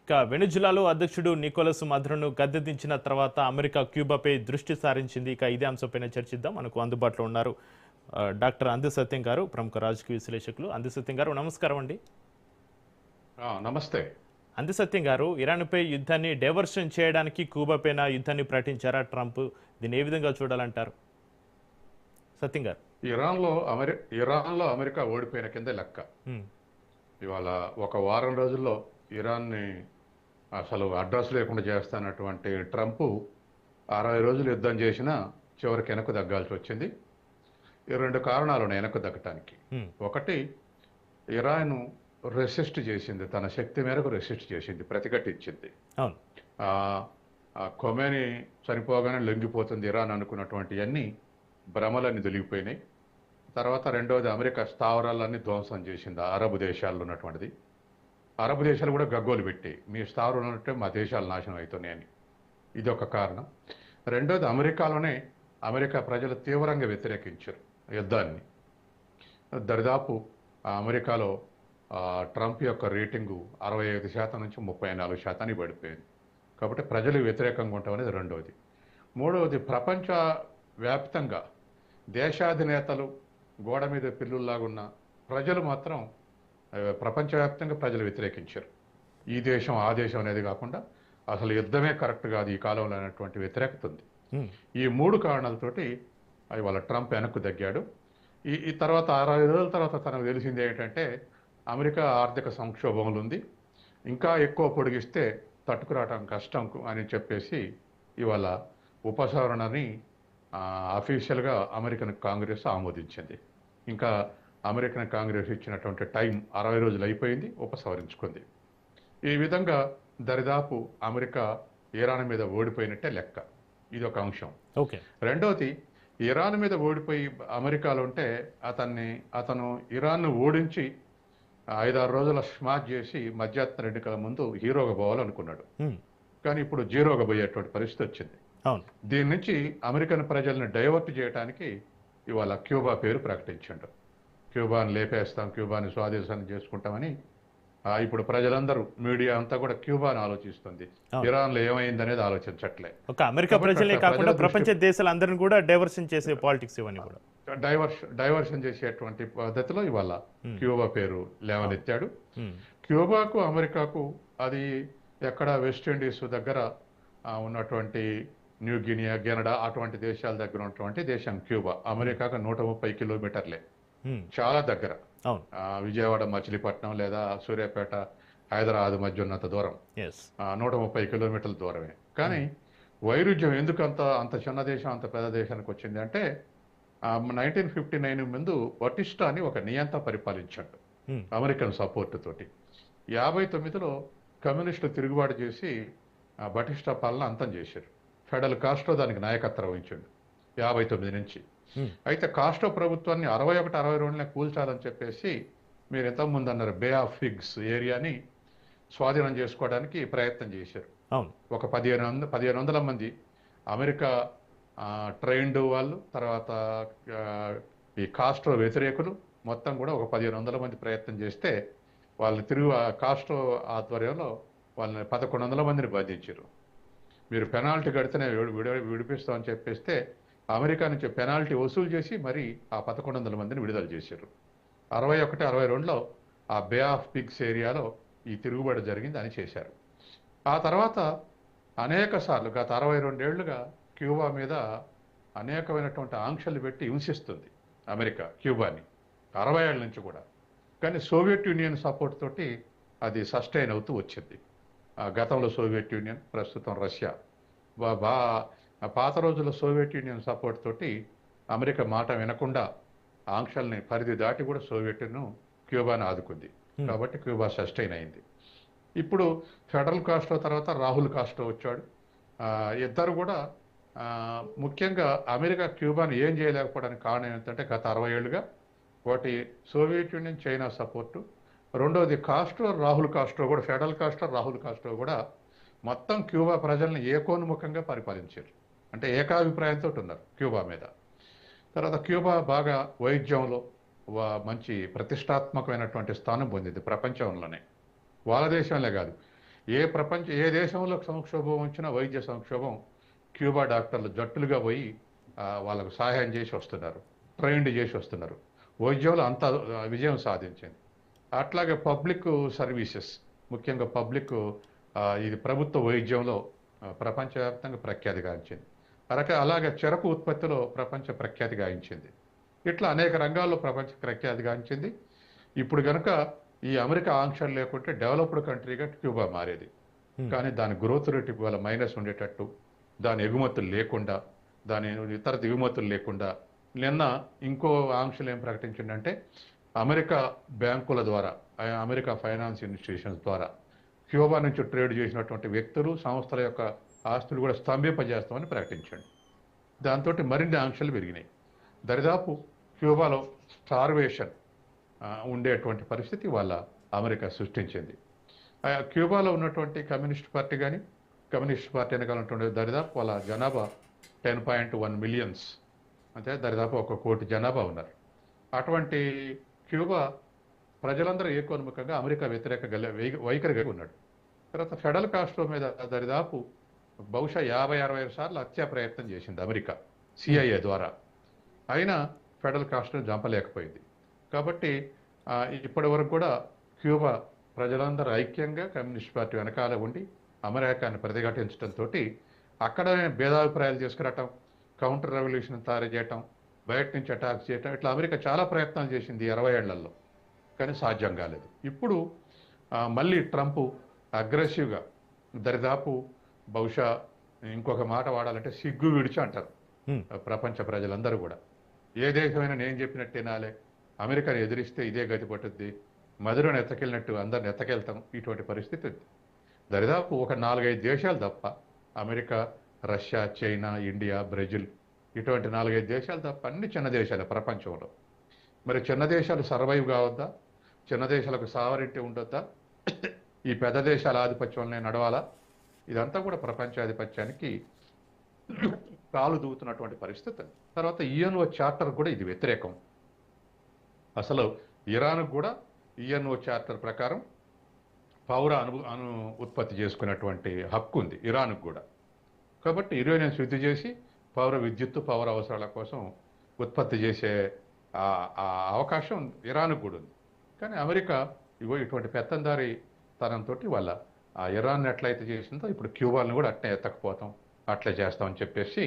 ఇక వెనుజులాలో అధ్యక్షుడు నికోలస్ మదురోను గద్దెదించిన తర్వాత అమెరికా క్యూబాపై దృష్టి సారించింది. ఇక ఇదే అంశంపైన చర్చిద్దాం. మనకు అందుబాటులో ఉన్నారు డాక్టర్ అంది సత్యం గారు, ప్రముఖ రాజకీయ విశ్లేషకులు. అంది సత్యం గారు నమస్కారం అండి. నమస్తే. అంది సత్యం గారు, ఇరాన్పై యుద్ధాన్ని డైవర్షన్ చేయడానికి క్యూబాపైన యుద్ధాన్ని ప్రకటించారా ట్రంప్? దీన్ని ఏ విధంగా చూడాలంటారు సత్యం గారు? ఇరాన్లో అమెరికా ఓడిపోయిన కింద లెక్క. ఇవాళ ఒక వారం రోజుల్లో ఇరాన్ని అసలు అడ్రస్ లేకుండా చేస్తానటువంటి ట్రంప్ 60 రోజులు యుద్ధం చేసినా చివరికి వెనక్కు తగ్గాల్సి వచ్చింది. ఈ రెండు కారణాలు వెనక్కు తగ్గటానికి. ఒకటి, ఇరాన్ రెసిస్ట్ చేసింది, తన శక్తి మేరకు రెసిస్ట్ చేసింది, ప్రతిఘటించింది. ఖొమేని చనిపోగానే లొంగిపోతుంది ఇరాన్ అనుకున్నటువంటి అన్ని భ్రమలన్నీ దొలిగిపోయినాయి. తర్వాత రెండవది, అమెరికా స్థావరాలన్నీ ధ్వంసం చేసింది అరబ్ దేశాల్లో ఉన్నటువంటిది. అరబ్ దేశాలు కూడా గగ్గోలు పెట్టి మీ స్థావరాలు ఉన్నట్టే మా దేశాలు నాశనం అవుతున్నాయని. ఇది ఒక కారణం. రెండోది, అమెరికా ప్రజలు తీవ్రంగా వ్యతిరేకించారు యుద్ధాన్ని. దరిదాపు అమెరికాలో ట్రంప్ యొక్క రేటింగు 65% నుంచి 34% పడిపోయింది. కాబట్టి ప్రజలు వ్యతిరేకంగా ఉండటం అనేది రెండవది. మూడవది, ప్రపంచ వ్యాప్తంగా దేశాధినేతలు గోడ మీద పిల్లుల్లాగున్న ప్రజలు మాత్రం ప్రపంచవ్యాప్తంగా ప్రజలు వ్యతిరేకించారు. ఈ దేశం ఆ దేశం అనేది కాకుండా అసలు యుద్ధమే కరెక్ట్ కాదు ఈ కాలంలో అనేటువంటి వ్యతిరేకత ఉంది. ఈ మూడు కారణాలతోటి ఇవాళ ట్రంప్ వెనక్కు తగ్గాడు. ఈ తర్వాత 60 రోజుల తర్వాత తనకు తెలిసింది ఏంటంటే అమెరికా ఆర్థిక సంక్షోభంలో ఉంది, ఇంకా ఎక్కువ పొడిగిస్తే తట్టుకురావటం కష్టం అని చెప్పేసి ఇవాళ ఉపసంహరణని అఫీషియల్గా అమెరికన్ కాంగ్రెస్ ఆమోదించింది. ఇంకా అమెరికన్ కాంగ్రెస్ ఇచ్చినటువంటి టైం 60 రోజులు అయిపోయింది, ఉపసంహరించుకుంది. ఈ విధంగా దరిదాపు అమెరికా ఇరాన్ మీద ఓడిపోయినట్టే లెక్క. ఇది ఒక అంశం. రెండవది, ఇరాన్ మీద ఓడిపోయి అమెరికాలో ఉంటే అతను ఇరాన్ను ఓడించి 5-6 రోజుల స్మాష్ చేసి మధ్యంతర ఎన్నికల ముందు హీరోగా పోవాలనుకున్నాడు. కానీ ఇప్పుడు జీరోగా పోయేటువంటి పరిస్థితి వచ్చింది. దీని నుంచి అమెరికన్ ప్రజల్ని డైవర్ట్ చేయడానికి ఇవాళ క్యూబా పేరు ప్రకటించాడు. క్యూబాని లేపేస్తాం, క్యూబాని స్వాధీనం చేసుకుంటామని ఇప్పుడు ప్రజలందరూ, మీడియా అంతా కూడా క్యూబాని ఆలోచిస్తుంది. ఇరాన్ లో ఏమైంది అనేది ఆలోచించట్లే. ఒక అమెరికా ప్రజలే కాకుండా ప్రపంచ దేశాలందరినీ కూడా డైవర్షన్ చేసే పాలిటిక్స్ ఇవన్నీ కూడా డైవర్షన్ చేసేటువంటి పద్ధతిలో ఇవాళ క్యూబా పేరు లేవనెత్తాడు. క్యూబాకు అమెరికాకు అది ఎక్కడ వెస్టిండీస్ దగ్గర ఉన్నటువంటి న్యూ గినియా, కెనడా అటువంటి దేశాల దగ్గర ఉన్నటువంటి దేశం క్యూబా. అమెరికాకు 130 కిలోమీటర్లే, చాలా దగ్గర. విజయవాడ మచిలీపట్నం లేదా సూర్యాపేట హైదరాబాద్ మధ్య ఉన్నంత దూరం, 130 కిలోమీటర్ల దూరమే. కానీ వైరుధ్యం ఎందుకు అంత చిన్న దేశం అంత పెద్ద దేశానికి వచ్చింది అంటే 1959 ముందు బటిస్టా అని ఒక నియంత పరిపాలించాడు అమెరికన్ సపోర్ట్ తోటి. 59లో కమ్యూనిస్టులు తిరుగుబాటు చేసి బటిస్టా పాలన అంతం చేశారు. ఫెడరల్ కాస్ట్రో దానికి నాయకత్వం వహించాడు 59 నుంచి. అయితే కాస్ట్రో ప్రభుత్వాన్ని 61-62లోనే కూల్చాలని చెప్పేసి మీరు ఎంతమంది అన్నారు బే ఆఫ్ ఫిగ్స్ ఏరియాని స్వాధీనం చేసుకోవడానికి ప్రయత్నం చేశారు. ఒక 1500 మంది అమెరికా ట్రైన్డ్ వాళ్ళు, తర్వాత ఈ కాస్ట్రో వ్యతిరేకులు మొత్తం కూడా ఒక 1500 మంది ప్రయత్నం చేస్తే వాళ్ళు కాస్ట్రో ఆధ్వర్యంలో వాళ్ళని 1100 మందిని బంధించారు. మీరు పెనాల్టీ కడితేనే విడిపిస్తామని చెప్పేస్తే అమెరికా నుంచి పెనాల్టీ వసూలు చేసి మరి ఆ 1100 మందిని విడుదల చేశారు. 61-62లో ఆ బే ఆఫ్ పిగ్స్ ఏరియాలో ఈ తిరుగుబాటు జరిగింది అని చేశారు. ఆ తర్వాత అనేక సార్లు గత 62 ఏళ్లుగా క్యూబా మీద అనేకమైనటువంటి ఆంక్షలు పెట్టి హింసిస్తుంది అమెరికా క్యూబాని 60 ఏళ్ళ నుంచి కూడా. కానీ సోవియట్ యూనియన్ సపోర్ట్ తోటి అది సస్టైన్ అవుతూ వచ్చింది. గతంలో సోవియట్ యూనియన్, ప్రస్తుతం రష్యా. పాత రోజుల్లో సోవియట్ యూనియన్ సపోర్ట్ తోటి అమెరికా మాట వినకుండా ఆంక్షల్ని పరిధి దాటి కూడా సోవియట్ యూనియన్ క్యూబాని ఆదుకుంది. కాబట్టి క్యూబా సస్టైన్ అయింది. ఇప్పుడు ఫెడరల్ కాస్ట్రో తర్వాత రాహుల్ కాస్ట్రో వచ్చాడు. ఇద్దరు కూడా ముఖ్యంగా అమెరికా క్యూబాని ఏం చేయలేకపోవడానికి కారణం ఏంటంటే గత 60 ఏళ్ళుగా ఒకటి సోవియట్ యూనియన్, చైనా సపోర్టు, రెండవది రాహుల్ కాస్ట్రో కూడా, ఫెడరల్ కాస్ట్రో రాహుల్ కాస్ట్రో కూడా మొత్తం క్యూబా ప్రజల్ని ఏకోన్ముఖంగా పరిపాలించారు. అంటే ఏకాభిప్రాయంతో ఉన్నారు క్యూబా మీద. తర్వాత క్యూబా బాగా వైద్యంలో మంచి ప్రతిష్టాత్మకమైనటువంటి స్థానం పొందింది ప్రపంచంలోనే. వాళ్ళ దేశంలో కాదు, ఏ దేశంలో సంక్షోభం వచ్చినా వైద్య సంక్షోభం క్యూబా డాక్టర్లు జట్టులుగా పోయి వాళ్ళకు సహాయం చేసి వస్తున్నారు, ట్రైన్డ్ చేసి వస్తున్నారు. వైద్యంలో అంత విజయం సాధించింది. అట్లాగే పబ్లిక్ సర్వీసెస్, ముఖ్యంగా ఇది ప్రభుత్వ వైద్యంలో ప్రపంచవ్యాప్తంగా ప్రఖ్యాతి గాంచింది. అలాగే చెరకు ఉత్పత్తిలో ప్రపంచ ప్రఖ్యాతి గాంచింది. ఇట్లా అనేక రంగాల్లో ప్రపంచ ప్రఖ్యాతి గాంచింది. ఇప్పుడు గనక ఈ అమెరికా ఆంక్షలు లేకుంటే డెవలప్డ్ కంట్రీగా క్యూబా మారేది. కానీ దాని గ్రోత్ రేట్ ఇవాళ మైనస్ ఉండేటట్టు, దాని ఎగుమతులు లేకుండా, దాని ఇతర దిగుమతులు లేకుండా నిన్న ఇంకో ఆంక్షలు ఏం ప్రకటించిందంటే అమెరికా బ్యాంకుల ద్వారా, అమెరికా ఫైనాన్స్ ఇన్స్టిట్యూషన్స్ ద్వారా క్యూబా నుంచి ట్రేడ్ చేసినటువంటి వ్యక్తులు, సంస్థల యొక్క ఆస్తులు కూడా స్తంభింపజేస్తామని ప్రకటించండి. దాంతో మరిన్ని ఆంక్షలు పెరిగినాయి. దరిదాపు క్యూబాలో స్టార్వేషన్ ఉండేటువంటి పరిస్థితి వాళ్ళ అమెరికా సృష్టించింది. క్యూబాలో ఉన్నటువంటి కమ్యూనిస్ట్ పార్టీ వెనకాల ఉన్నటువంటి దరిదాపు వాళ్ళ జనాభా 10.1 మిలియన్స్, అంటే దరిదాపు 1 కోటి జనాభా ఉన్నారు. అటువంటి క్యూబా ప్రజలందరూ ఏకోన్ముఖంగా అమెరికా వ్యతిరేక వైఖరి కలిగి ఉన్నాడు. తర్వాత ఫెడరల్ కాస్ట్రో మీద దరిదాపు బహుశా 50-60 సార్లు హత్యా ప్రయత్నం చేసింది అమెరికా CIA ద్వారా. అయినా ఫెడరల్ కాస్ట్రోని చంపలేకపోయింది. కాబట్టి ఇప్పటి వరకు కూడా క్యూబా ప్రజలందరూ ఐక్యంగా కమ్యూనిస్ట్ పార్టీ వెనకాల ఉండి అమెరికాని ప్రతిఘటించడంతో అక్కడనే భేదాభిప్రాయాలు తీసుకురావటం, కౌంటర్ రెవల్యూషన్ తయారు చేయటం, బయట నుంచి అటాక్ చేయటం, ఇట్లా అమెరికా చాలా ప్రయత్నాలు చేసింది 20 ఏళ్లలో, కానీ సాధ్యం కాలేదు. ఇప్పుడు మళ్ళీ ట్రంప్ అగ్రెసివ్గా దరిదాపు బహుశా ఇంకొక మాట వాడాలంటే సిగ్గు విడిచి అంటారు ప్రపంచ ప్రజలందరూ కూడా. ఏ దేశమైనా నేను చెప్పినట్టు వినాలే, అమెరికాని ఎదిరిస్తే ఇదే గతి పట్టుద్ది, మధురను ఎత్తకెళ్ళినట్టు అందరిని ఎత్తకెళ్తాం, ఇటువంటి పరిస్థితి ఉంది. దరిదాపు ఒక 4-5 దేశాలు తప్ప, America, Russia, China, India, Brazil, ఇటువంటి 4-5 దేశాలు తప్ప అన్ని చిన్న దేశాలే ప్రపంచంలో. మరి చిన్న దేశాలు సర్వైవ్ కావద్దా? చిన్న దేశాలకు సావరింటి ఉండొద్దా? ఈ పెద్ద దేశాల ఆధిపత్యంలోనే నడవాలా? ఇదంతా కూడా ప్రపంచాధిపత్యానికి కాలు దూకుతున్నటువంటి పరిస్థితి. తర్వాత యుఎన్ఓ చార్టర్ కూడా ఇది వ్యతిరేకం. అసలు ఇరాన్కు కూడా యుఎన్ఓ చార్టర్ ప్రకారం పౌర ఉత్పత్తి చేసుకునేటువంటి హక్కు ఉంది ఇరాన్కు కూడా. కాబట్టి యురేనియం శుద్ధి చేసి పౌర విద్యుత్తు, పౌర అవసరాల కోసం ఉత్పత్తి చేసే అవకాశం ఇరాన్కు కూడా ఉంది. కానీ అమెరికా ఇటువంటి పెత్తందారి తనంతో వాళ్ళ ఇరాన్ ఎట్లయితే చేసిందో ఇప్పుడు క్యూబాలను కూడా అట్నే ఎత్తకపోతాం, అట్లే చేస్తామని చెప్పేసి